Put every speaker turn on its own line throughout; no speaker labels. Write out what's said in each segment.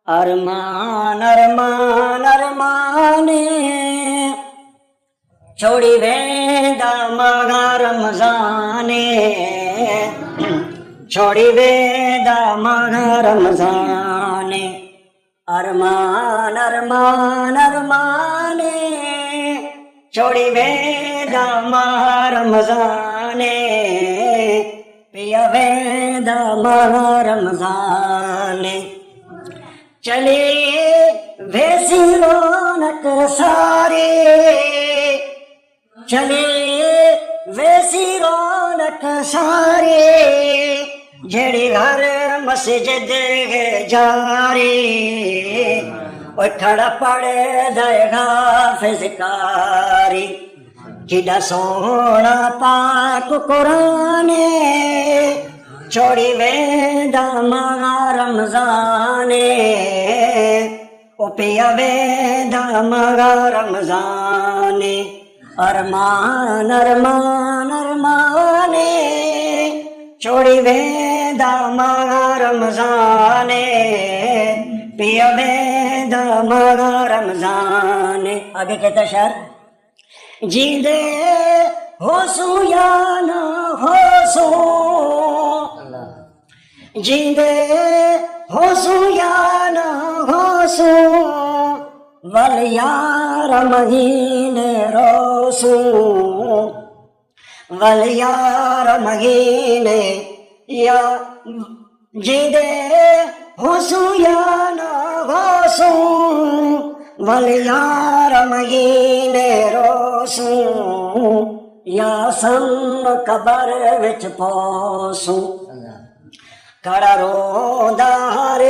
अरमान अरमान अरमाने छोड़ी वेंदा मगा रमज़ाने छोड़ी वेंदा मगा रमज़ाने अरमान अरमान अरमाने छोड़ी वेंदा मगा रमज़ाने पिया वेंदा मगा रमज़ाने चले वैसी रौनक सारे चले वैसी रौनक सारे जेड़ी घर मस्जिद जारे खड़ा पड़े देगा फिजकारी किड़ा सोना पाक कुराने छोड़ी वेंदा मगा रमज़ाने ओ पिया वेंदा मगा रमज़ाने अरमान अरमान अरमाने छोड़ी वेंदा मगा रमज़ाने पिया वेंदा मगा रमज़ाने। आगे कहता शर जींदे होसू या ना होसू जींदे होसू या ना होसू वल यार महीने रोसू वल यार महीने या जींदे होसू या ना होसू वल यार महीने रोसू या सम कबर विच पोसू खड़ा रोंदा हर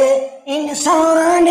इंसान